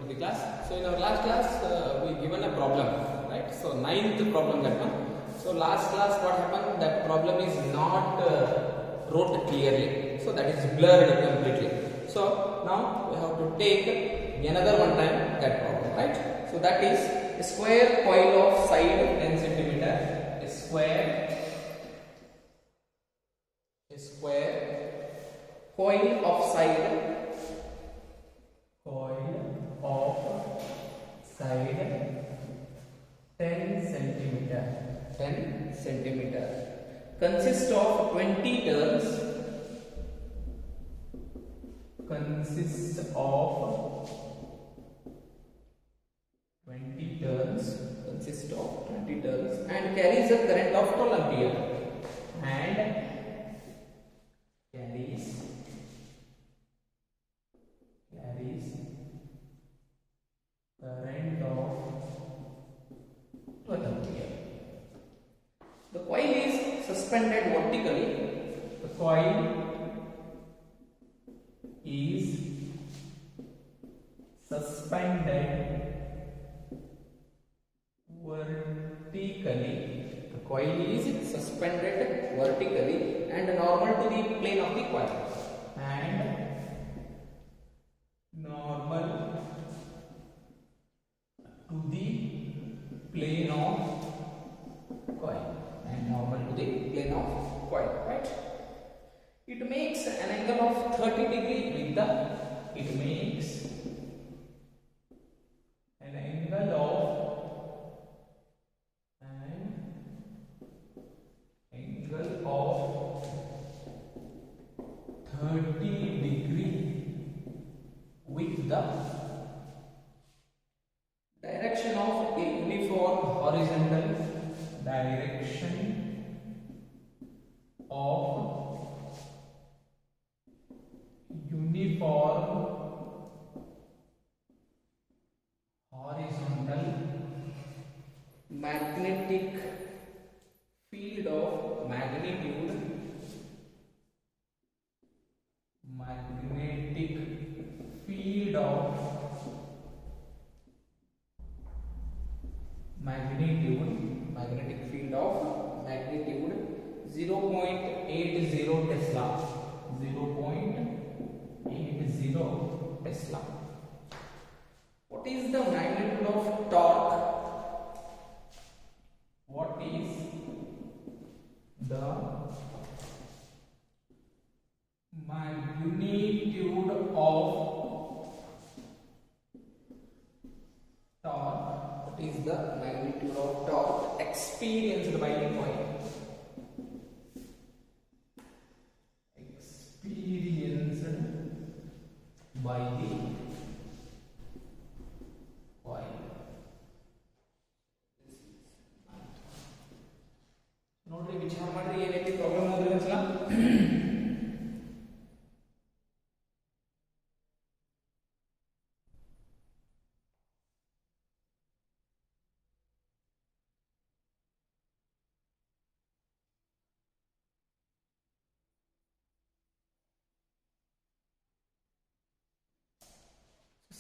to the class. So in our last class we given a problem, right? So ninth problem, that one. So last class what happened, that problem is not wrote clearly, so that is blurred completely. So now we have to take another one time that problem, right? So that is a square coil of side 10 centimeter, a square coil of side 10 centimeter consists of 20 turns, and carries a current of 12 ampere and carries current of 12 ampere. The coil is suspended vertically. The coil is suspended vertically and normal to the plane of the coil. Right? It makes an angle of 30 degree with the direction of a uniform horizontal magnetic field of magnitude magnetic field of magnitude 0.80 Tesla. What is the magnitude of torque? Experienced by the coil. ನೋಡ್ರಿ ವಿಚಾರ ಮಾಡ್ರಿ ಏನೈತಿ problem ನೋಡ್ರಿ ಒಂದ್ಸಲ.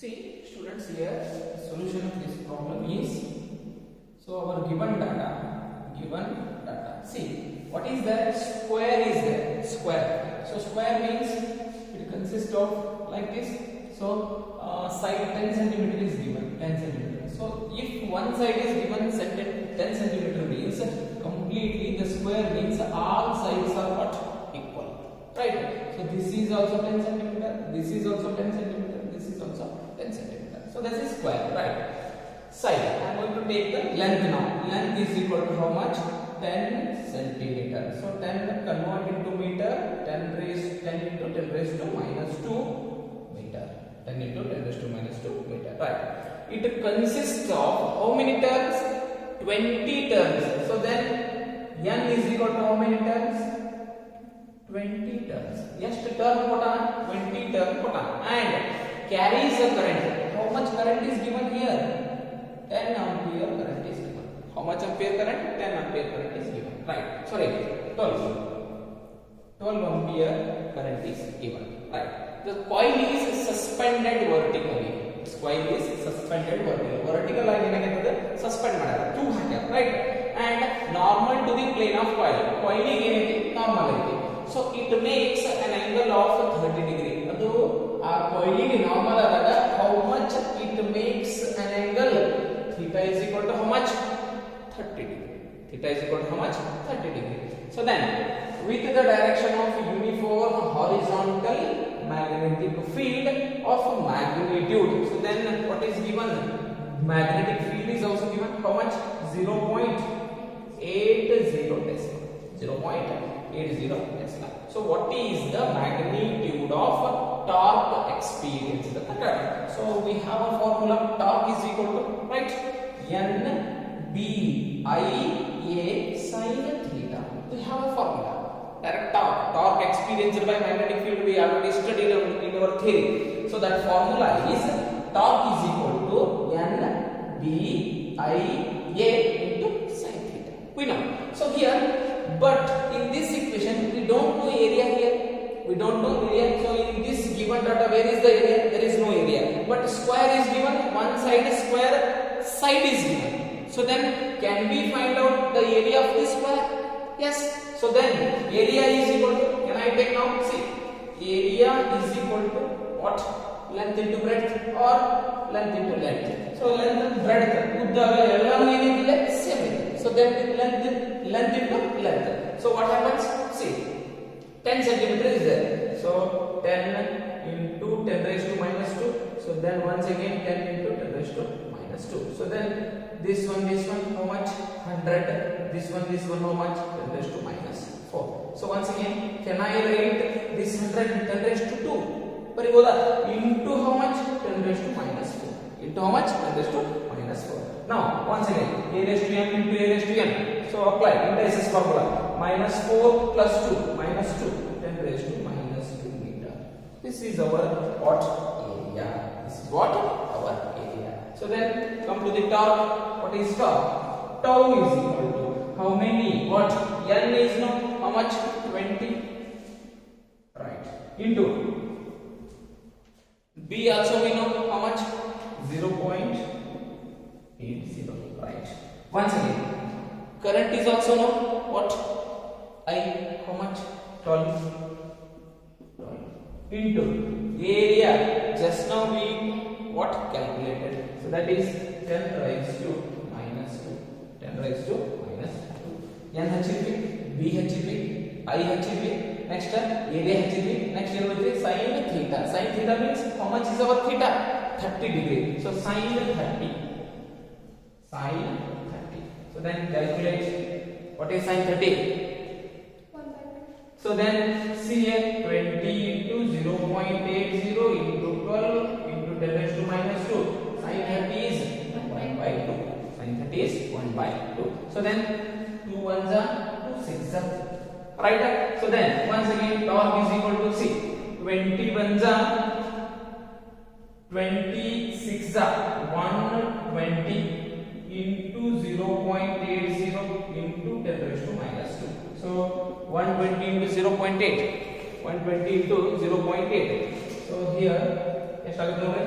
See students, here the solution of this problem is, so our given data, see what is that, square is there, square. So square means it consists of like this. So side 10 centimeter is given, 10 centimeter. So if one side is given 10 centimeter means completely the square means all sides are what, equal, right? So this is also 10 centimeter, this is also 10 centimeter, this is also 10 centimeter. So this is square, right? Side, I am going to take the length now. Length is equal to how much? 10 centimeter. So 10 convert into meter, 10 into 10 raised to minus 2 meter. 10 into 10 raised to minus 2 meter, right? It consists of how many turns? 20 turns. So then n is equal to how many turns? 20 turns. Yes, turn put on 20 turn put on, and carries a current. How much current is given here? 10 ampere current is given. How much ampere current? 10 ampere current is given. Right. Sorry, 12 ampere current is given. Right. The coil is suspended vertically. coil is suspended vertical line ಏನಾಗಿರ್ತದೆ suspend ಮಾಡ್ಯಾರ ತೂಗ್ ಹಾಕ್ಯಾರ right and normal to the plane of coil ಗೆ ಏನೈತಿ normal ಐತಿ so it makes an angle of 30 degree ಅದು ಆ coil ಗೆ normal ಆದಾಗ how much it makes an angle theta is equal to how much 30 degree theta is equal to how much 30 degree so then with the direction of uniform horizontal magnetic field of magnitude so then what is given magnetic field is also given how much 0.80 tesla 0.80 tesla so what is the magnitude of torque experienced so we have a formula torque is equal to right n b I a sin theta we have a formula direct torque experienced by magnetic field we already studied in our theory so that formula is torque is equal to n b I a into sin theta we know so here but in this equation we don't know area here we don't know area so in this given data where is the area there is no area but square is given one side square side is given so then can we find out the area of this square yes so then area is equal to can I take now see area is equal to what length into breadth or length into length so length and breadth udda ellanu ಏನಿದೆ same ಇದೆ so then length into length so what happens see 10 centimeter is there so 10 into 10 raised to minus 2 so then once again 10 into 10 raised to minus 2 so then this one how much 100 this one how much 10 raised to minus 4 so once again can I write this 100 10 raised to 2 bariboda into how much 10 raised to minus 4 into how much 10 raised to minus 4 now once again a raised to m into a raised to n so apply indices formula minus 4 plus 2 minus 2 10 raised to minus 2 meter this is our what area this is what our area so then come to the torque what is torque tau is equal to how many what n is now how much 20 right into b also we know how much 0.80 right once again current is also know what I how much 12 into area just now we what calculated so that is 10 raised to minus 2 10 raised to minus 2 n hachibbi b hachibbi I hachibbi next area hachibbi next ಏನು ಬಂದ್ರೆ sin theta means how much is our theta 30 degree so sin 30 so then calculate what is sin 30 so then see here 20 into 0.80 into 12 into 10 raised to minus 2 sin 30 is 1 by 2 sin 30 is 1 by 2 so then 2 ones are 2 6 are right so then once again torque is equal to see 20 ones are 26 are 120 into 0.80 into 10 raised to minus 2 so 120 into 0.8 120 into 0.8 so here ಎಷ್ಟಾಗುತ್ತೆ ನೋಡಿ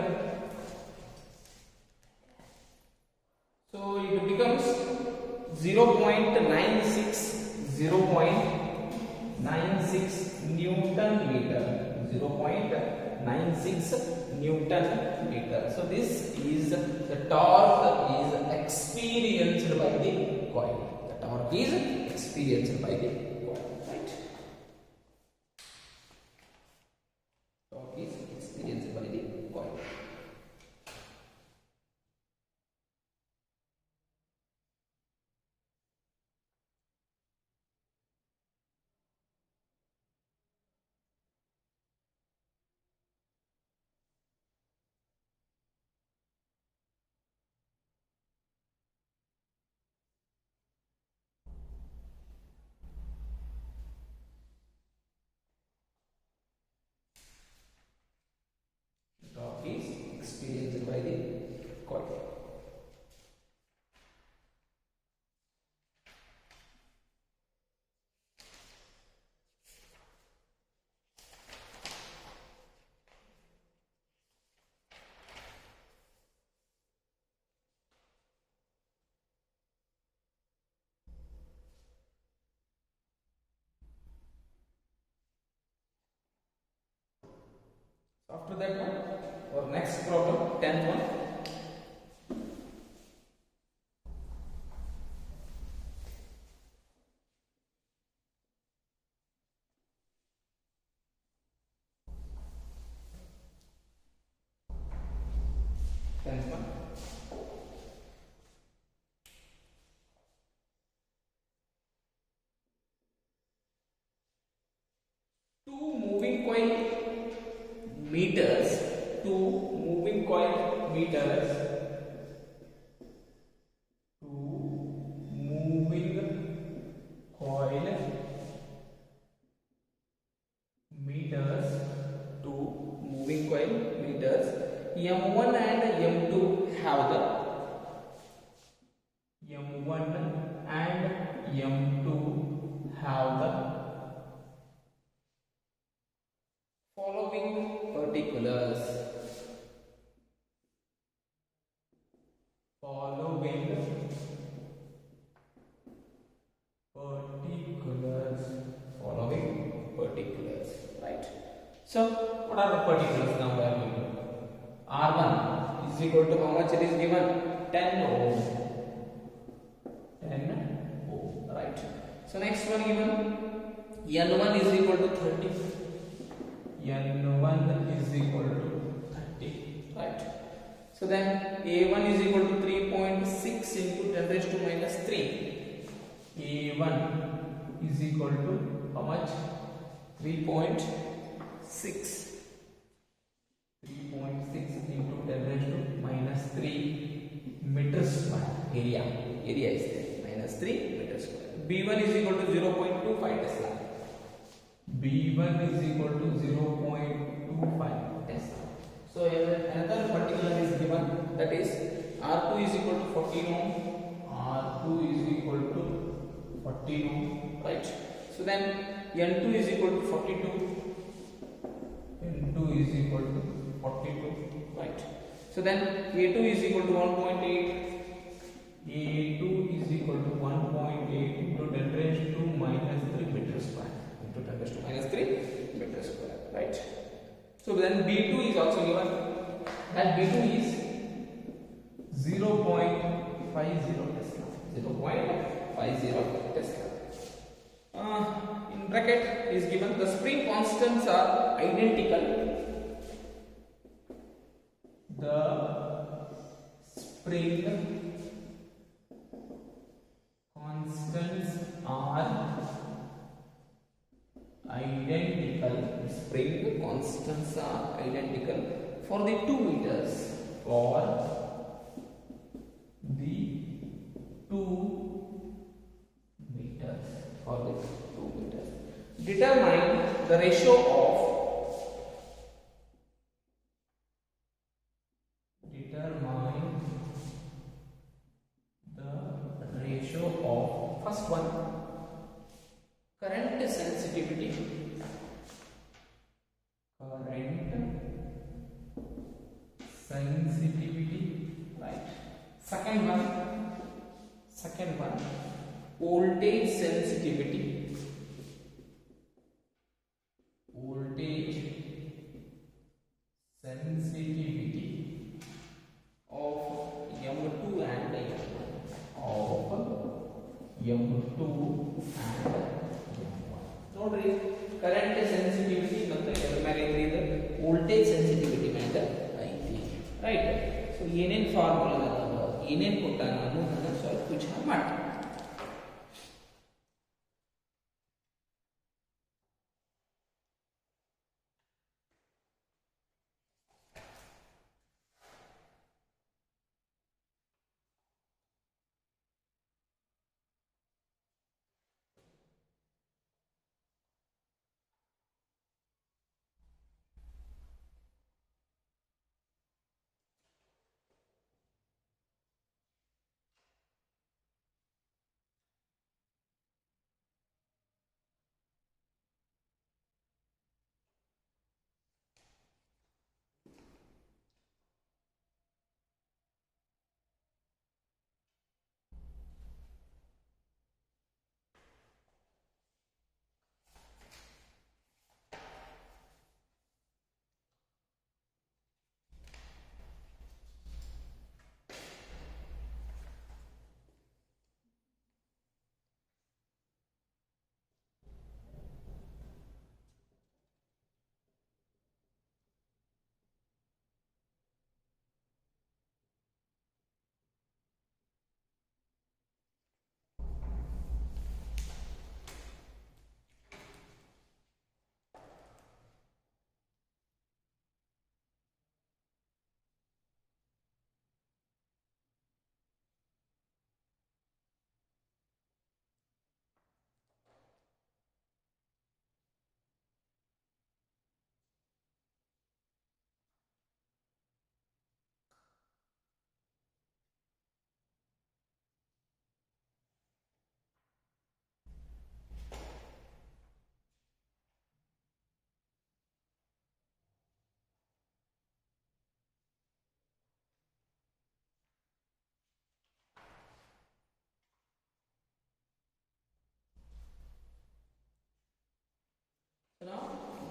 so it becomes 0.96 Newton meter 0.96 Newton meter so this is the torque is experienced by the coil the torque is experienced by the coil right torque is experienced by the coil is experienced by the coil. After that one, our next problem, 10th one. Tenth one. Two moving coil meters, M1 and M2 have the following particulars. Right. So, what are the particulars now we are going to? R1 is equal to how much it is given? 10 ohm. 10 ohm. Right. So, next one given N1 is equal to 30. N1 is equal to 30. Right. So, then A1 is equal to 3.6 into 10 raised to minus 3. A1 is equal to how much? 3.6. 3.6 into 10 raised to minus 3 meters square. Area is there. Minus 3 meters square. B1 is equal to 0.25 Tesla. B1 is equal to 0.25 Tesla. So another particular is given, that is R2 is equal to 14 ohm. R2 is equal to 14 ohm. Right. So then N2 is equal to 42. N2 is equal to 42. Right. So then A2 is equal to 1.8. A2 is equal to 1.8 into 10 raised to minus 3 meters square. Into 10 raised to minus 3 meters square. Right. So then B2 is also given. That B2 is 0.50 Tesla. 0.50 Tesla. In bracket is given the spring constants are identical. The spring constants are identical. Spring constants are identical for the 2 meters. For the 2 meters. For the 2 meters. Determine the ratio of first one, current sensitivity. Right. Second one, voltage sensitivity. Voltage sensitivity of M2 and M1. M2 and M1. Nodri current sensitivity ಮತ್ತೆ ಅದರ ಮೇಲೆ ಇದೆ voltage sensitivity ಮೇಲೆ ಐತಿ. Right. So ಏನೇನ್ formula ಅದಾವ ಏನೇನ್ ಕೊಟ್ಟಾನ ಅನ್ನೋದನ್ನ ಸ್ವಲ್ಪ ವಿಚಾರ ಮಾಡ್ತೀವಿ.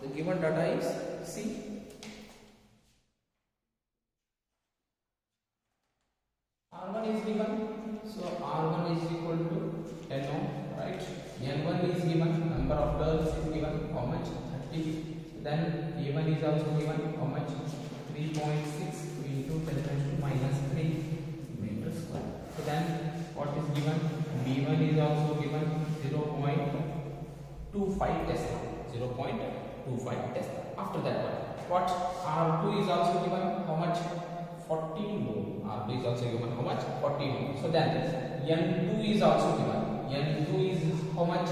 The given data is C. R1 is given, so R1 is equal to N ohm, right? N1 is given, number of turns is given, how much? 30. Then A1 is also given, how much? 3.6 into 10 raised to minus 3 meters square. So then what is given? B1 is also given 0.25 Tesla. 0.25 Tesla. After that what? R2 is also given, how much? 14 ohm. R2 is also given, how much? 14 ohm. So then N2 is also given. N2 is how much?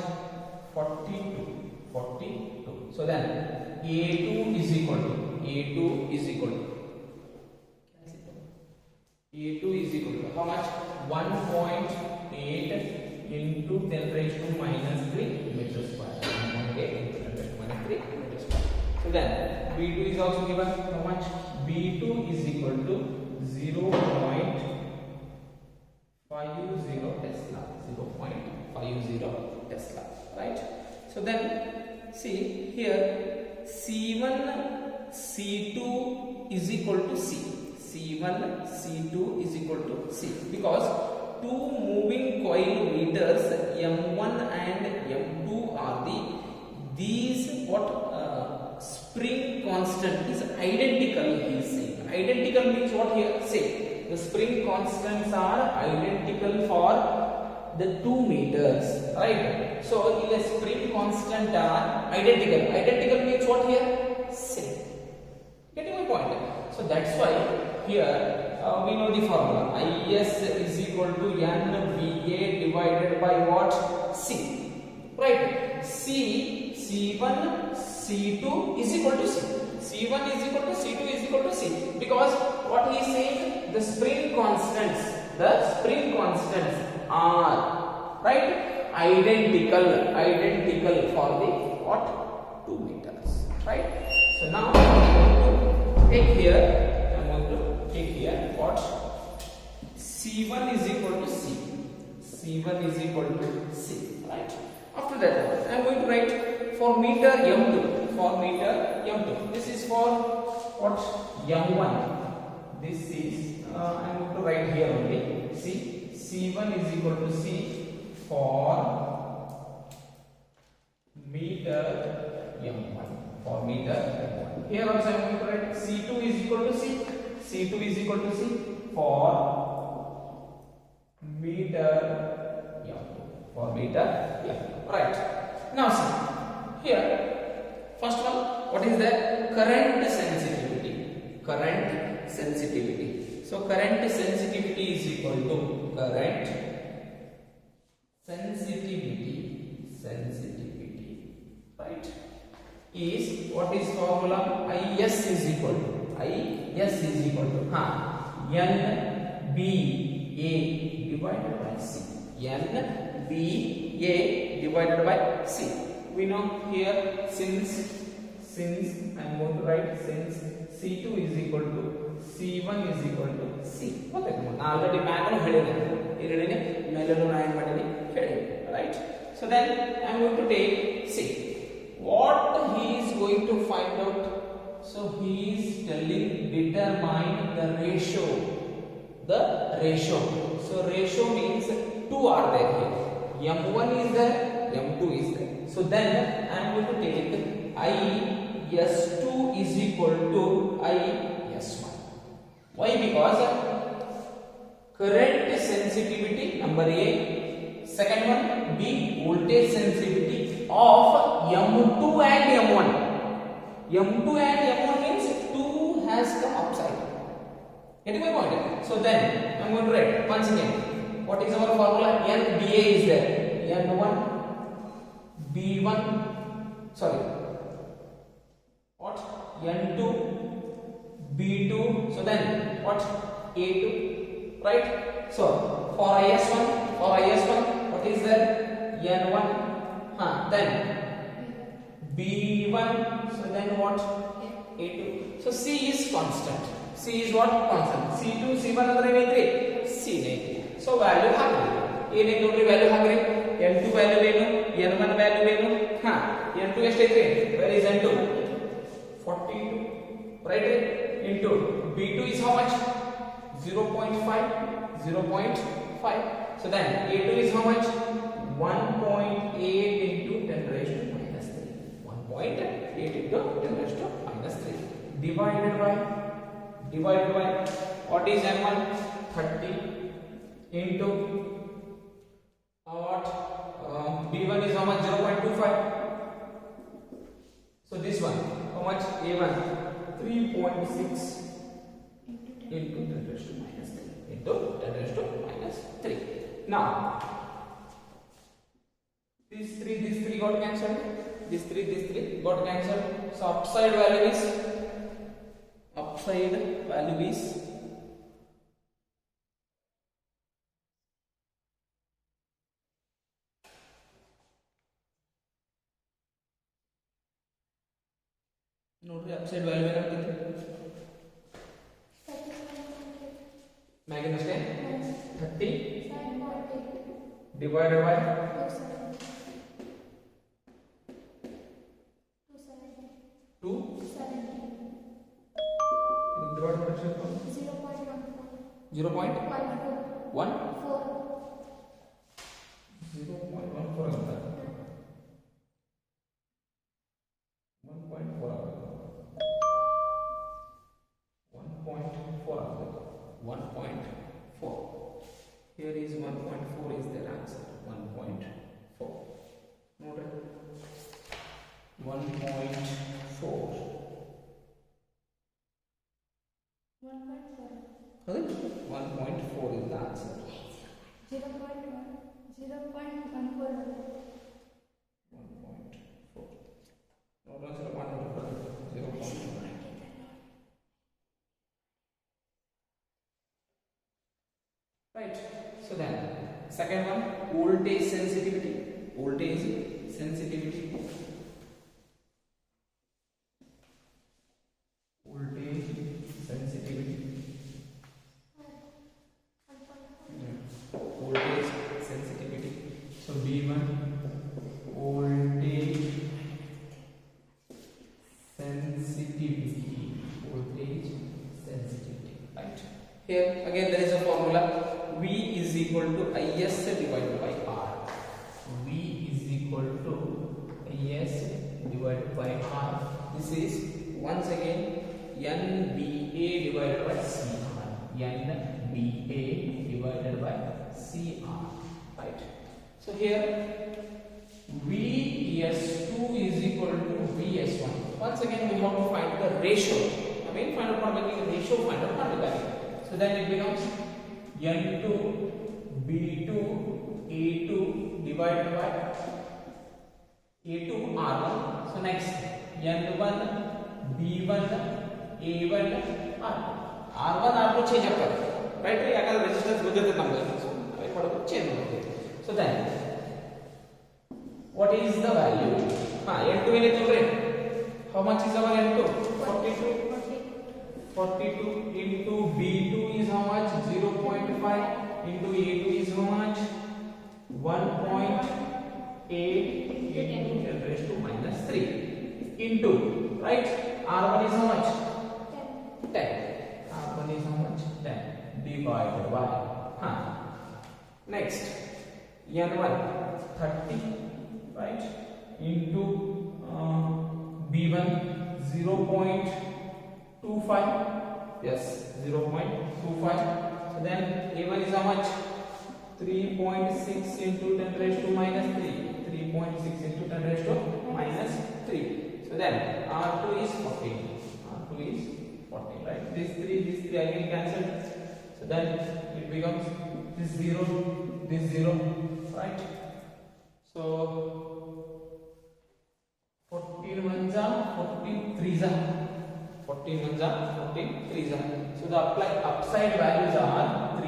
42. So then A2 is equal to A2 is equal to how much? 1.8 into 10 raised to minus 3 meters square. 1.8 into 10 raised to minus 3 meters square. So then B2 is also given, how much? B2 is equal to 0.50 Tesla. 0.50 Tesla, right? So then see here, C1 C2 is equal to C. C1 C2 is equal to C, because two moving coil meters M1 and M2 are these spring constant is identical. He is saying identical means what here? Say the spring constants are identical for the 2 meters, right? So in a spring constant are identical means what here? Same. Getting my point? So that's why here we know the formula. Is is equal to NVA divided by what? C, right? C1 C2 is equal to C. C1 is equal to C2 is equal to C, because what he is saying, the spring constants are right identical for the what? 2 meters, right? So now I'm going to take here what? C1 is equal to C. C1 is equal to C, right? After that I'm going to write for meter M2. This is for what? M1. This is I'm going to write here only. See, C1 is equal to C for meter M1. Here also I am going to write C2 is equal to C. C2 is equal to C for meter M2. Right. Now see here, first one, what is that? Current sensitivity. So current sensitivity is equal to current sensitivity, right? Is what is formula? Is equal to NBA divided by C. NBA divided by C. We know here, since I am going to write since C2 is equal to C1 is equal to C. Already right? So then I am going to take C. What he is going to find out? So he is telling determine the ratio. So ratio means 2 are there here. M1 is there, M2 is there. So then I am going to take IS2 is equal to IS1. Why? Because current sensitivity, number A. Second one, B, voltage sensitivity of M2 and M1. M2 and M1 means 2 has come upside. Getting my point? So then I am going to write once again. What is our formula? NBA is there. N1, B1, sorry. What? N2, B2. So then what? A2, right? So for IS1, what is there? N1. Then B1. So then what? A2. So C is constant. C is what? Constant. C2, C1 ಅಂದ್ರೆ ಏನೈತ್ರಿ? C ಐತಿ. So value ಹಾಕ್ರಿ. ಏನೇನು ನೋಡ್ರಿ value ಹಾಕ್ರಿ? N2 value ಏನು? N1 value ಏನು? N2 ಎಷ್ಟೈತ್ರಿ? Where is N2? right? Into B2 is how much? 0.5, 0.5. So then A2 is how much? 1.8 into 10 raised to minus 3. 1.8 into 10 raised to minus 3. Divided by what is M1? 30 into what? B1 is how much? 0.25. So this one, how much? A1 3.6 into 10 raised to minus 3 into 10 raised to minus 3. Now these three got cancelled. These three got cancelled. So upside value is ನೋಡ್ರಿ upside value ಏನಾಗ್ತದೆ ಮ್ಯಾಗಿನ ಅಷ್ಟೇ 30 divided by 1.4. Here is 1.4 is their answer. 1.4. Note 1.4. 1.4 is the answer. 0.1. 0.14. 1.4. Note answer 0.1. Right. So then, second one, voltage sensitivity. Voltage sensitivity. Voltage sensitivity. Voltage sensitivity. So B1 voltage sensitivity. Voltage sensitivity. Right. Here again there is a formula. V is equal to Is divided by R. V is equal to Is divided by R. This is once again NBA divided by CR. NBA divided by CR. Right. So here Vs2 is equal to Vs1. Once again we have to find the ratio. I mean find out the ratio. Find out. So then it becomes N2 B2 A2 divided by A2 R1. So next N1 B1 A1 R2. R1 R2 change ಆಗ್ತದೆ right ಯಾಕಂದ್ರೆ resistance ಗೊತ್ತಿರುತ್ತೆ ನಮಗೆ so ಏನು ಮಾಡೋದು change ಮಾಡ್ತೀವಿ. So then what is the value? N2 ಏನಿದೆ ನೋಡ್ರಿ, how much is our N2? 42 into B2 is how much? 0.5 into A2 is how much? 1.8 into 10 raised to minus 3 into, right? R1 is how much? 10. R1 is how much? 10 divided by next N1 30, right? Into B1 0.25. Yes, 0.25. So then A1 is how much? 3.6 into 10 raised to minus 3. 3.6 into 10 raised to minus 3. So then R2 is 14. R2 is 14, right? These three again cancelled. So then it becomes this 0, right? So 14 ones are 14 threes are 14 ones are 14 threes are. So the upside values are 3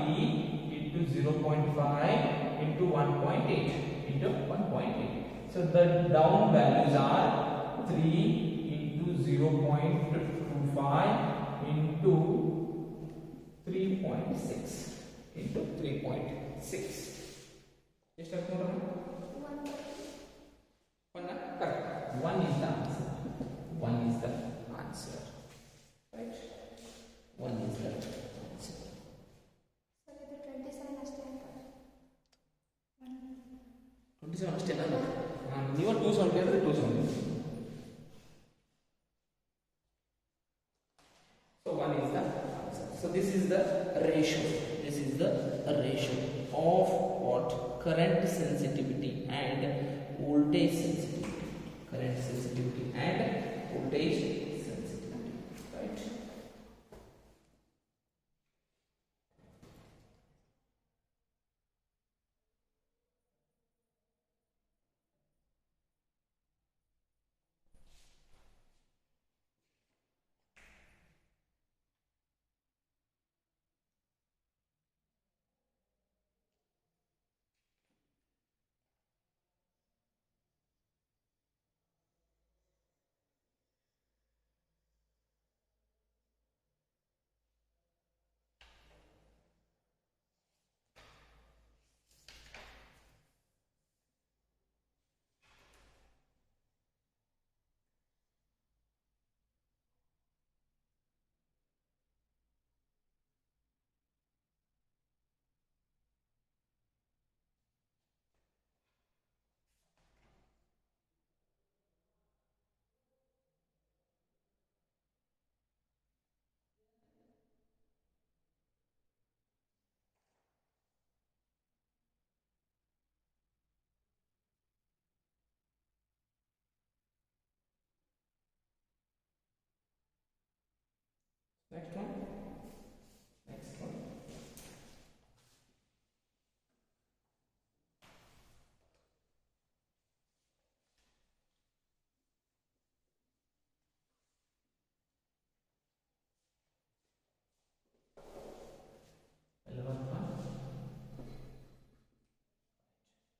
into 0.5 into 1.8 into 1.8. So the down values are 3 into 0.25 into 3.6 into 3.6. Just check more. 1 correct. 1 is the answer. 1 is the answer. ಅಷ್ಟೇ ಅಲ್ಲ ನೀವು 270 ಅಂದರೆ 270. So one is the answer. So this is the ratio. This is the ratio of what? Current sensitivity and voltage sensitivity. Current sensitivity and voltage sensitivity. Right? Next one. Next one.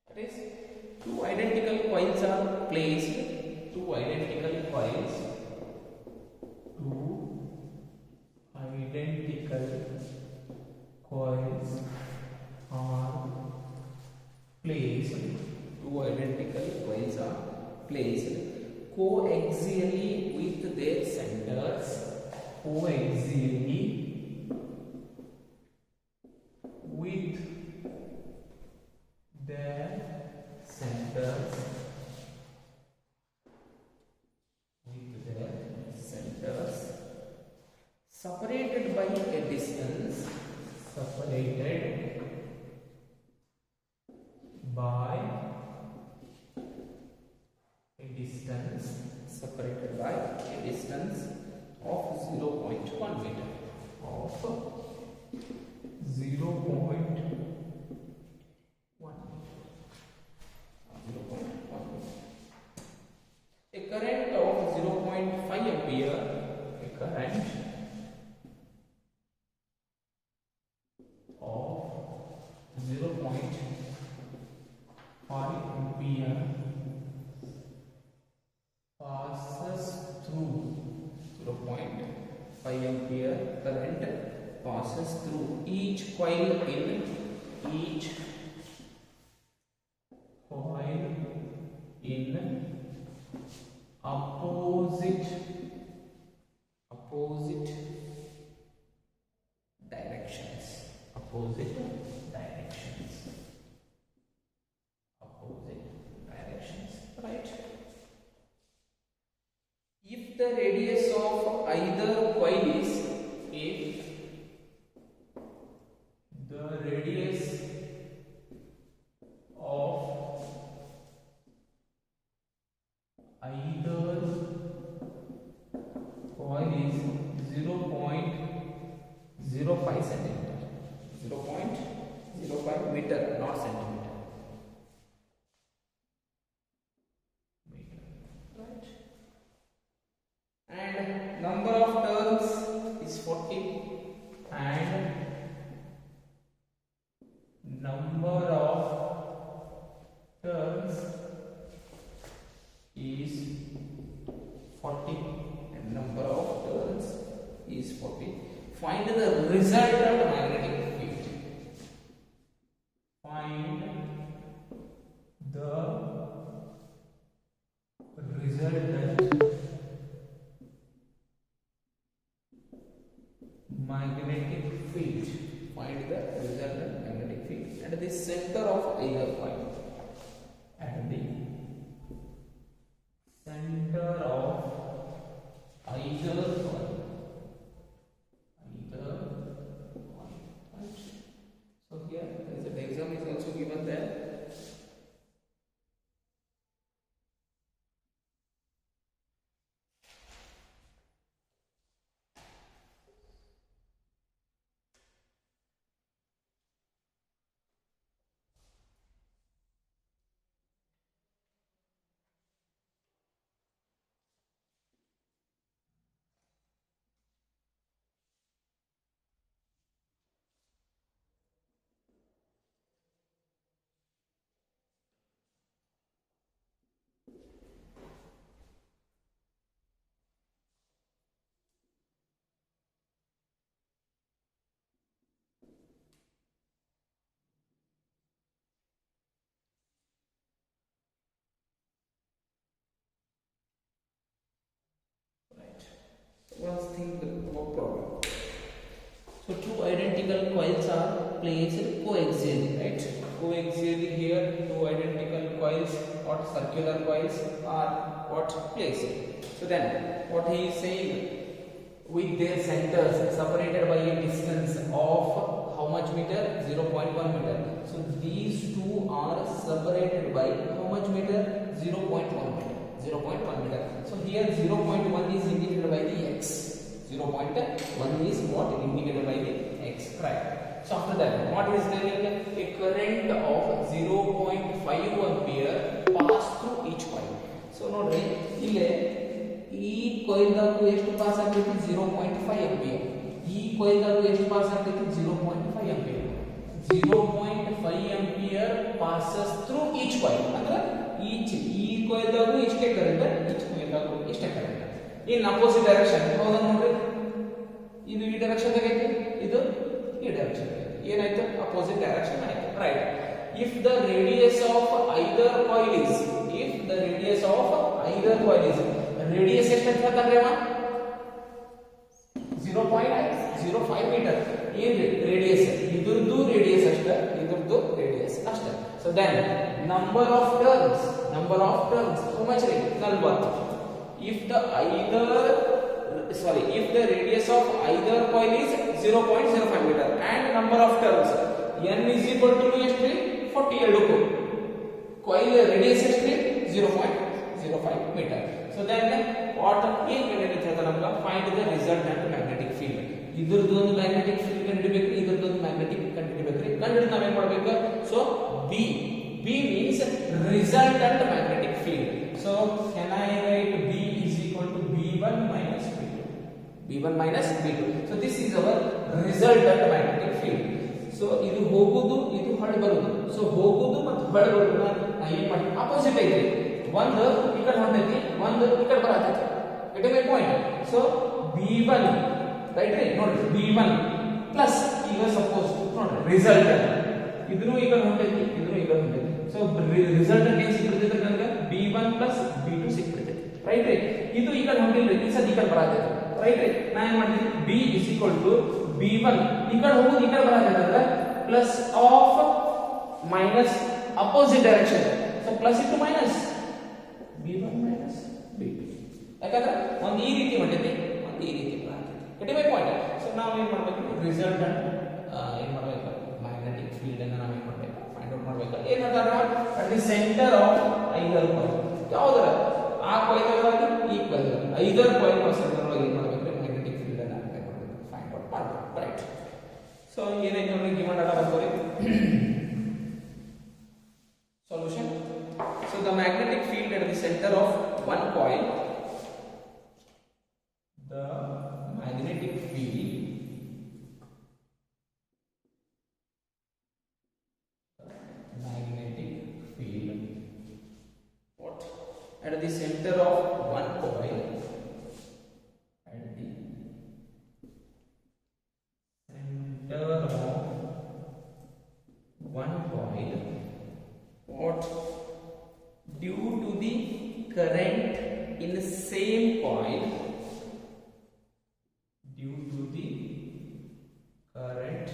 That is, two identical coils are placed. Two identical coils. Two identical coils are placed. Two identical coils are placed coaxially with their centers. Coaxially with their centers. With their centers. Separated by a distance. Separated by a distance. Separated by a distance of 0.1 meter. Of 0.1 meter. 0.1 meter. A current of 0.5 ampere. A current of 0.5 ampere passes through 0.5 ampere current passes through each coil in opposite directions. Opposite directions. Right? If the radius of either coil is, if the radius of either coil is 0.05 centimeter, 0.05 meter, not centimeter. Right? And number of turns is 40 and number of turns is 40 and number of turns is 40. Find the resultant magnetic field. Find the resultant magnetic field. Find the resultant magnetic field at the center of either coil. At identical coils are placed coaxially, right? Coaxially here, two identical coils or circular coils are what placed. So then what he is saying, with their centers separated by a distance of how much meter? 0.1 meter. So these two are separated by how much meter? 0.1 meter. 0.1 meter. So here 0.1 is indicated by the x. 0.1 is what indicated by the x, right? So after that, what is there? A current of 0.5 ampere pass through each coil. So nodri ille ಈ coil ದಾಗು ಎಷ್ಟು pass ಆಗ್ತೈತಿ? 0.5 ampere. ಈ coil ದಾಗು ಎಷ್ಟು pass ಆಗ್ತೈತಿ? 0.5 ampere. 0.5 ampere passes through each coil. ಅಂದ್ರೆ ಈ coil ದಾಗು ಇಷ್ಟೇ ಕರೆಂಟ್, each coil ದಾಗು ಇಷ್ಟೇ ಕರೆಂಟ್. in opposite direction ಹೌದಾ ನೋಡ್ರಿ? ಇದು ಈ ಡೈರೆಕ್ಷನ್ ಆಗೈತಿ, ಇದು ಈ ಡೈರೆಕ್ಷನ್ ಆಗೈತಿ. ಏನಾಯ್ತು? ಅಪೋಸಿಟ್ ಡೈರೆಕ್ಷನ್ ಆಯ್ತು, right? if the radius of either coil is radius ಎಷ್ಟು ಅಂತಂದ್ರೆ 0.05 ಮೀಟರ್. ಏನ್ ರೇಡಿಯಸ್? ಇದ್ರದ್ದು ರೇಡಿಯಸ್ ಅಷ್ಟ, ಇದ್ರದ್ದು ರೇಡಿಯಸ್ ಅಷ್ಟ. So then number of turns how much ರೀ? 40. if the radius of either coil is 0.05 meter and number of turns n is equal to ಎಷ್ಟು ರೀ? 40 ಎರಡಕ್ಕೂ coil radius ಎಷ್ಟು ರೀ? 0.05 meter. So then what ಏನು ಕಂಡುಹಿಡಿಯುತ್ತೆ ನಮಗೆ? find the resultant magnetic field. ಇದ್ರದ್ದು ಒಂದು ಮ್ಯಾಗ್ನೆಟಿಕ್ ಫೀಲ್ಡ್ ಕಂಡುಹಿಡಿಬೇಕು, ಇದ್ರದ್ದು ಒಂದು ಮ್ಯಾಗ್ನೆಟಿಕ್ ಕಂಡುಹಿಡಿಬೇಕ್ರಿ. ಕಂಡುಹಿಡಿದು ನಾವ್ ಏನ್ ಮಾಡಬೇಕು? So B means resultant magnetic field. So can I write B is equal to B1 minus B2? B1 minus B2. So this is our resultant magnetic field. So ಇದು ಹೋಗುದು, ಇದು ಹೊರಗೆ ಬರುದು. ಸೊ ಹೋಗುದು ಮತ್ತು ಹೊರಗೆ ಬರುದು ನಾ ಏನ್ ಮಾಡಿ? ಅಪೋಸಿಟ್ ಐತಿ. ಒಂದು ಈ ಕಡೆ ಹೊಂಟೈತಿ, ಒಂದು ಈ ಕಡೆ ಬರತೈತಿ. It is my point. So B1 right ರೀ? ನೋಡ್ರಿ B1 ಪ್ಲಸ್ ಈಗ ಸಪೋಸ್ ನೋಡ್ರಿ ರಿಸಲ್ಟೆಂಟ್ ಇದನ್ನು ಈ ಕಡೆ ಹೊಂಟೈತಿ, ಇದನ್ನು ಈ ಕಡೆ ಹೊಂಟೈತಿ. ಸೊ ರಿಸಲ್ಟೆಂಟ್ ಏನು ಸಿಕ್ಬಿಡ್ತೈತಿ ನನಗೆ? B1 ಪ್ಲಸ್ B2 ಸಿಕ್ಬಿಡ್ತೈತಿ, ರೈಟ್ ರೀ? ಇದು ಈ ಕಡೆ ಹೊಂಟಿಲ್ರಿ, ಈ ಸದ್ ಈ ಕಡೆ ಬರತೈತಿ, ರೈಟ್ ರೀ? ನಾ ಏನ್ ಮಾಡ್ತೀನಿ? B is equal to B1 ಈ ಕಡೆ ಹೋಗೋದು ಈ ಕಡೆ ಬರತೈತಿ ಅಂದ್ರೆ plus of minus opposite direction. So plus into minus B1 minus B2. ಯಾಕಂದ್ರೆ ಒಂದು ಈ ರೀತಿ ಹೊಂಟೈತಿ, ಒಂದು ಈ ರೀತಿ ಬರತೈತಿ. It is my point. So ನಾವು ಏನು ಮಾಡಬೇಕು? ರಿಸಲ್ಟೆಂಟ್ ಏನು ಮಾಡಬೇಕು? ಮ್ಯಾಗ್ನೆಟಿಕ್ ಫೀಲ್ಡ್ ಅನ್ನು ನಾವು ಏನು ಮಾಡಬೇಕು? ಫೈಂಡ್ ಔಟ್ ಮಾಡಬೇಕು. ಏನಂತಾರ? At the centre of either coil. ಯಾವುದರ? ಆ ಕಾಯಿಲ್ ಒಳಗೆ ಈ ಕಾಯಿಲ್ ಐದರ್ ಕಾಯಿಲ್ ಸೆಂಟರ್ ಒಳಗೆ ಏನು ಮಾಡಬೇಕು? ಮ್ಯಾಗ್ನೆಟಿಕ್ ಫೀಲ್ಡ್ ಅನ್ನು ಫೈಂಡ್ ಔಟ್ ಮಾಡಬೇಕು, ರೈಟ್? ಸೊ ಏನಾಯ್ತು ನೋಡಿ? ಗಿವನ್ ಡಾಟಾ ಬರ್ಕೋರಿ. Solution. So the magnetic field at the center of one coil, the magnetic field what? At the center of one coil, at the center of one coil, what? Due to the current in the same coil, due to the current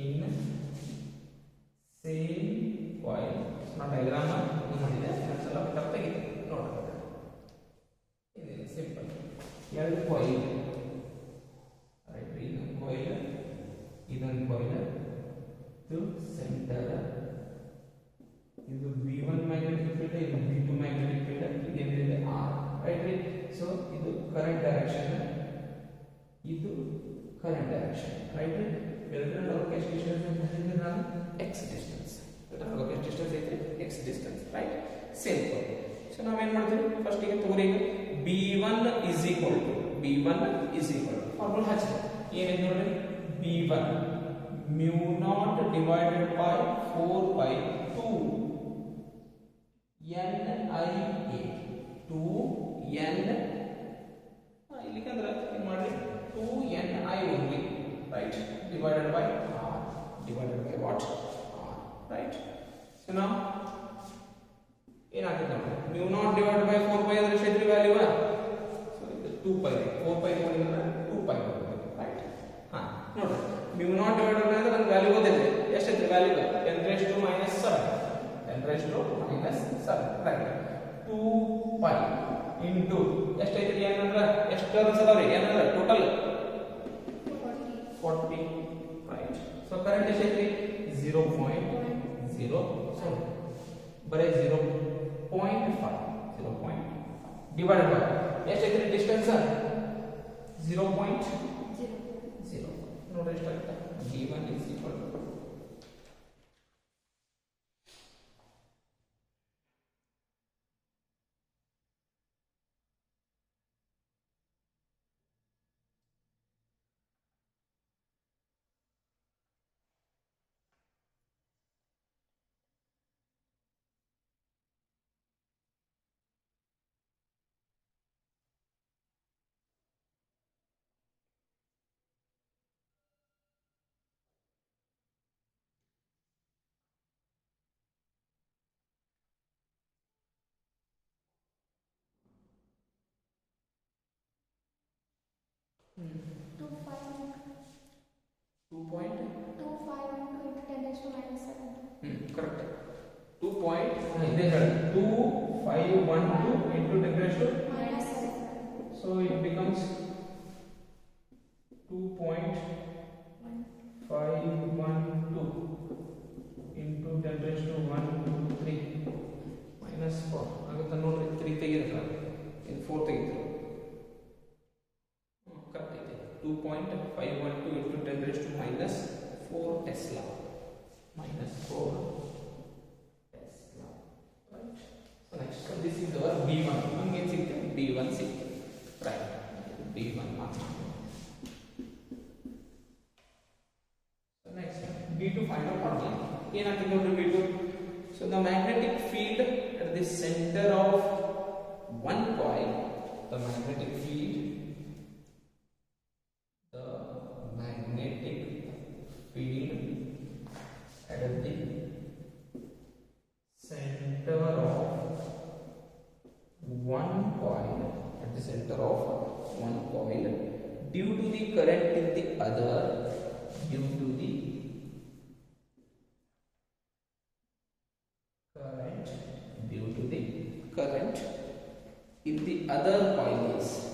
in same coil. Now diagram ಮಾಡಿದೆ, ಸ್ವಲ್ಪ ತಪ್ಪಾಗಿದೆ ನೋಡೋಣ. ಇದು simple. ಎರಡು coil, right? ಇದೊಂದು coil, ಇದೊಂದು coil, ಇದು centre. ಇದು B1 ಮ್ಯಾಗ್ನೆಟಿಕ್ ಫೀಲ್ಡ್, ಇದು B2 ಮ್ಯಾಗ್ನೆಟಿಕ್ ಫೀಲ್ಡ್, ಇದೇನಿದೆ R, ರೈಟ್ ರೀ? ಸೊ ಇದು ಕರೆಂಟ್ ಡೈರೆಕ್ಷನ್, ಇದು ಕರೆಂಟ್ ಡೈರೆಕ್ಷನ್, ರೈಟ್ ರೀ? ಎರಡರ ನಡುವೆ ಎಷ್ಟು ಡಿಸ್ಟೆನ್ಸ್ ಅಂತ ಹೇಳಿದ್ರೆ ನಾನು x ಡಿಸ್ಟೆನ್ಸ್. ಎರಡರ ನಡುವೆ ಎಷ್ಟು ಡಿಸ್ಟೆನ್ಸ್ ಐತೆ? x distance, right? Same coil. So ನಾವು ಏನು ಮಾಡ್ತೀವಿ? ಫಸ್ಟ್ ಈಗ ತಗೋರಿ, B1 is equal to formula ಹಚ್ಚಿ ಏನಿದೆ ನೋಡ್ರಿ? B1 mu naught divided by 4 by 2 NIA 2N ಇಲ್ಲಿಕಂದ್ರೆ ಏನು ಮಾಡ್ರಿ? 2NI only, right? Divided by R, divided by what? R, right? So now ಏನಾಗುತ್ತೆ ನೋಡಿ? mu naught divided by 4 pi ಅಂದ್ರೆ ಎಷ್ಟು value? So ಇದು 2 pi, 4 pi ತಗೊಂಡ್ರೆ 2 pi ಬರುತ್ತೆ, right? ಹಾ ನೋಡ್ರಿ mu naught divided by ಅಂದ್ರೆ ವ್ಯಾಲ್ಯೂ ಗೊತ್ತಿದೆ ಎಷ್ಟೈತೆ value 10 raised to minus 7 10 raised to minus 7 right 2 pi into ಎಷ್ಟೈತೆ ಏನಂದ್ರೆ ಎಷ್ಟು ಟರ್ಮ್ಸ್ ಅದಾವ್ರಿ ಏನಂದ್ರೆ ಟೋಟಲ್ 40 ರೈಟ್ ಸೊ ಕರೆಂಟ್ ಎಷ್ಟೈತಿ 0.0 ಸೊ ಬರೀ 0.5 ಡಿವೈಡೆಡ್ ಬೈ ಎಷ್ಟೈತಿ ಡಿಸ್ಟೆನ್ಸ್ 0.0 ನೋಡ್ರಿ ಎಷ್ಟಾಗುತ್ತೆ d1 is equal to 2.251 correct 2 point ಇದೆ ಹೇಳಿ 2512 into 10 raised to minus 7 so it becomes 2.512 into 10 raised to 123 minus 4 ಆಗುತ್ತೆ ನೋಡ್ರಿ 3 ತೆಗೆದ್ರೆ ಇದು 4 ತೆಗೆದ್ರೆ ಕರೆಕ್ಟ್ ಐತೆ 2.512 into 10 raised to minus 4 Tesla minus 4 Tesla right so next so this is our b1 ನಮಗೆ ಏನು ಸಿಕ್ಕಿದೆ b1 ಸಿಕ್ಕಿದೆ right b1 ಮಾತ್ರ so next b2 find out formula ಏನಾಗ್ತದೆ ನೋಡ್ರಿ b2 so the magnetic field at the center of one coil the magnetic field at the center of one coil at the center of one coil due to the current in the other due to the current in the other coil is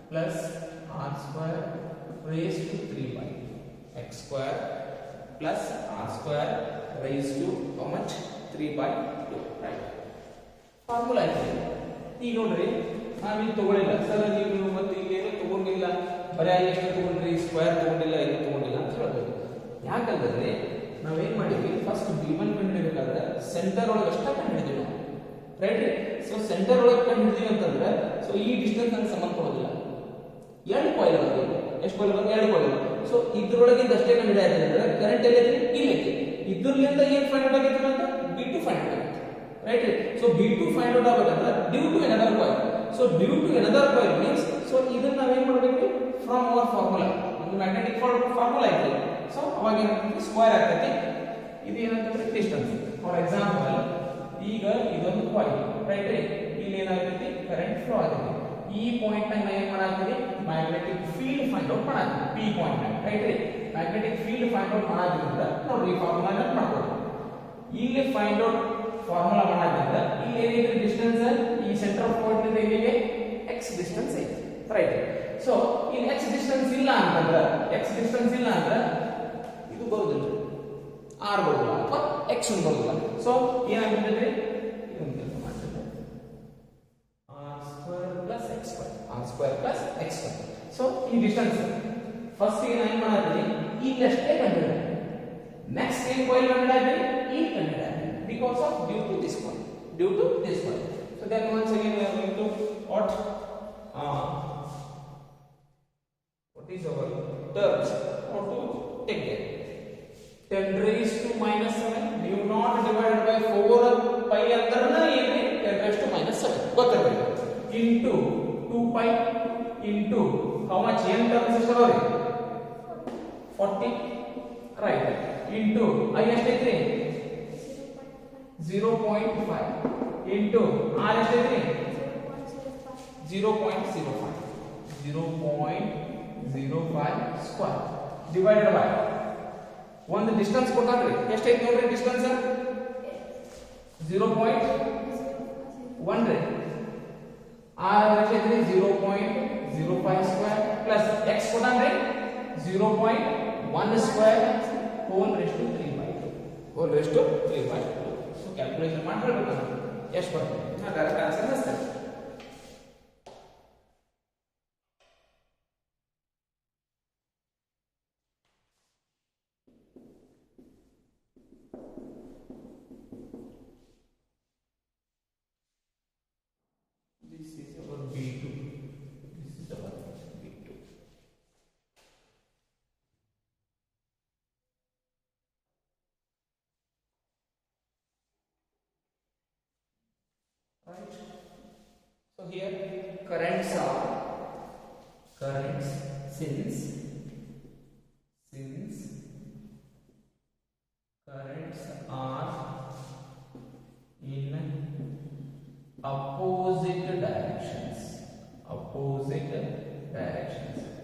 plus r square raised to 3 by x square plus r square raised to how much 3 by 2 right formula ಇದೆ ಈಗ ನೋಡ್ರಿ ನಾವಿಲ್ಲಿ ತಗೊಳ್ಳಿಲ್ಲ sir ನೀವು ಮತ್ತೆ ಇಲ್ಲೇನು ತಗೊಂಡಿಲ್ಲ ಬರೀ ಎಷ್ಟು ತಗೊಂಡ್ರಿ ಸ್ಕ್ವೇರ್ ತಗೊಂಡಿಲ್ಲ ಏನು ತಗೊಂಡಿಲ್ಲ ಅಂತ ಹೇಳ್ಬೋದು ಯಾಕಂದ್ರೆ ನಾವೇನ್ ಮಾಡಿದ್ವಿ ಫಸ್ಟ್ b1 ಕಂಡುಹಿಡಿಯಬೇಕಾದ್ರೆ ಸೆಂಟರ್ ಒಳಗೆ ಅಷ್ಟೇ ಕಂಡುಹಿಡಿದ್ವಿ ನಾವು ರೈಟ್ ಸೊ ಸೆಂಟರ್ ಒಳಗೆ ಕಂಡುಹಿಡಿದ್ವಿ ಅಂತಂದ್ರೆ ಸೊ ಈ ಡಿಸ್ಟೆನ್ಸ್ ನನಗೆ ಸಂಬಂಧ ಕೊಡೋದಿಲ್ಲ ಎರಡು ಕಾಯಿಲ್ ಅದಾವೆ ಎಷ್ಟು ಕಾಯಿಲ್ ಅದಾವೆ ಎರಡು ಕಾಯಿಲ್ ಸೊ ಇದ್ರೊಳಗಿಂದ ಅಷ್ಟೇ ಕಂಡುಹಿಡಿಯಾಯ್ತು ಅಂದ್ರೆ ಕರೆಂಟ್ ಎಲ್ಲಿದೆ ಇಲ್ಲೈತಿ ಇದ್ರಲ್ಲಿಂದ ಏನು ಫೈಂಡ್ ಔಟ್ ಆಗಿತ್ತು ಅಂತ b2 ಫೈಂಡ್ ಔಟ್ ಆಗುತ್ತೆ right so b2 find out ಆಗಬೇಕಂದ್ರೆ due to another coil so due to another coil means so ಇದನ್ನ ನಾವೇನ್ ಮಾಡಬೇಕು ಫ್ರಮ್ ಅವರ್ ಫಾರ್ಮುಲಾ ಒಂದು ಮ್ಯಾಗ್ನೆಟಿಕ್ ಫಾರ್ಮುಲಾ ಇದೆ ಸೊ ಅವಾಗ ಏನಾಗ್ತದೆ ಸ್ಕ್ವೇರ್ ಆಗ್ತೈತಿ ಇದು ಏನಾಗ್ತದೆ ಡಿಸ್ಟೆನ್ಸ್ ಫಾರ್ ಎಕ್ಸಾಂಪಲ್ ಈಗ ಇದೊಂದು ಕಾಯಿಲ್ ರೈಟ್ ಇಲ್ಲಿ ಏನಾಗ್ತೈತಿ ಕರೆಂಟ್ ಫ್ಲೋ ಆಗುತ್ತೆ ಈ ಪಾಯಿಂಟ್ ನಾಗ ಏನು ಮಾಡಾಕ್ತೀವಿ ಮ್ಯಾಗ್ನೆಟಿಕ್ ಫೀಲ್ಡ್ ಫೈಂಡ್ ಔಟ್ ಮಾಡಾಕ್ತೀವಿ ಪಿ ಪಾಯಿಂಟ್ ನಾಗ right magnetic field find out ಮಾಡಾಕ್ತಿದ್ರೆ ನೋಡ್ರಿ ಈ ಫಾರ್ಮುಲಾ ಮಾಡ್ಬೋದು ಇಲ್ಲಿ ಫೈಂಡ್ ಔಟ್ ಫಾರ್ಮುಲಾ ಮಾಡಾಕ್ತಿದ್ರೆ ಇಲ್ಲಿ ಏನಿದೆ ಡಿಸ್ಟೆನ್ಸ್ ಈ ಸೆಂಟರ್ ಆಫ್ ಪಾಯಿಂಟ್ ಇಂದ ಇಲ್ಲಿಗೆ ಎಕ್ಸ್ ಡಿಸ್ಟೆನ್ಸ್ ಐತಿ ರೈಟ್ ಸೊ ಇಲ್ಲಿ ಎಕ್ಸ್ ಡಿಸ್ಟೆನ್ಸ್ ಇಲ್ಲ ಅಂತಂದ್ರೆ ಎಕ್ಸ್ ಡಿಸ್ಟೆನ್ಸ್ ಇಲ್ಲ ಅಂದ್ರೆ ಇದು ಬರೋದಿಲ್ಲ ಆರ್ ಬರೋದಿಲ್ಲ ಅಥವಾ ಎಕ್ಸ್ ಬರೋದಿಲ್ಲ ಸೊ ಏನಾಗ್ತದೆ r square plus x square so ಈ ಡಿಸ್ಟೆನ್ಸ್ ಫಸ್ಟ್ ಗೆ ನಾನು ಮಾಡ್ತೀನಿ ಇಲ್ಲಷ್ಟೇ ಕಂಡುಹಿಡಿದೆ ನೆಕ್ಸ್ಟ್ ಏನು ಕಾಯಿಲ್ ಕಂಡುಹಿಡಿದೆ ಇಲ್ಲಿ ಕಂಡುಹಿಡಿದೆ because of due to this coil so then once again we are going to what 2 pi into how much n terms ಎಷ್ಟರವರೆ 40 right into I ಎಷ್ಟಿದೆ 0.5 into r ಎಷ್ಟಿದೆ 0.05 square divided by ಒಂದು distance ಕೊಟ್ಟಾನ್ರಿ ಎಷ್ಟೈತೆ ನೋಡ್ರಿ distance 0.1 ರೀ r ಎಷ್ಟಿದೆ 0.05 square plus x ಕೊಟ್ಟಾನ್ರಿ 0.1 square whole raise to 3/2 so calculation ಮಾಡಿ ಹೇಳ್ಬೇಕು ಎಷ್ಟು ಬರ್ತದೆ ನಾ ಡೈರೆಕ್ಟ್ ಆನ್ಸರ್ ಹಚ್ತೇನೆ This is our B2. This is our B2. Right. So here currents since currents are in opposite directions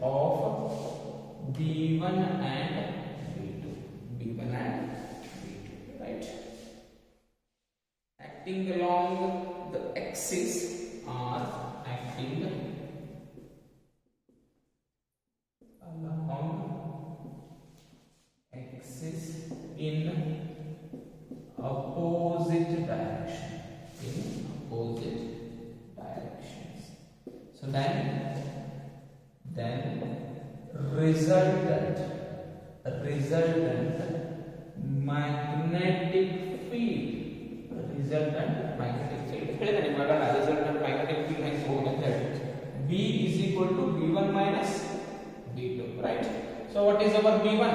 of B1 and B2, right? Acting along the axis are acting along axis in opposite direction. So then resultant magnetic field ಹೇಳಿದೆ ನಿಮಗೆ resultant magnetic field ಹೆಂಗೆ ಹೋಗುತ್ತೆ ಅಂತ ಹೇಳಿ B is equal to B1 minus B2, right? So what is our B1?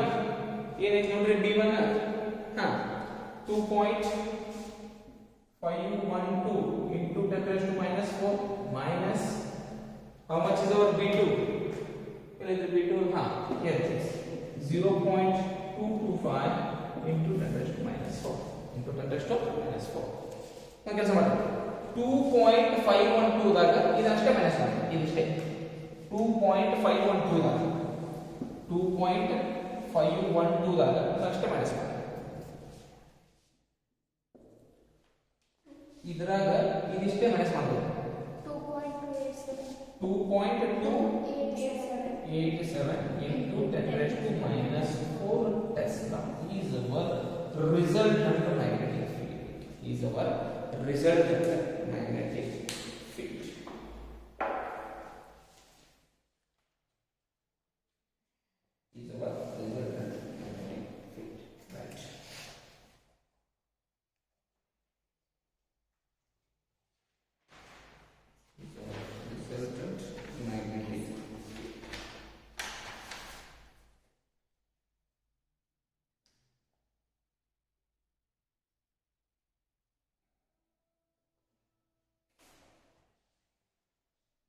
ಏನೈತೆ ನೋಡ್ರಿ B1 2.512 into 10 raised to minus 4 minus how much is our B2? Here is the B2, here it is 0.225 into 10 raised to minus 4 into 10 raised to minus 4. ನಾನು ಕೆಲಸ ಮಾಡ್ತೀನಿ 2.512 ದಾಗ ಇದಷ್ಟೇ minus ಮಾಡಿ ಇದಿಷ್ಟೇ 2.512 ದಾಗ 2.512 ದಾಗ ಇದಷ್ಟೇ ಮೈನಸ್ ಮಾಡಿ ಇದ್ರಾಗ ಇದಿಷ್ಟೇ ಮೈನಸ್ ಮಾಡಬಹುದು 2.287 into 10 raised to minus 4 Tesla is our resultant magnetic field.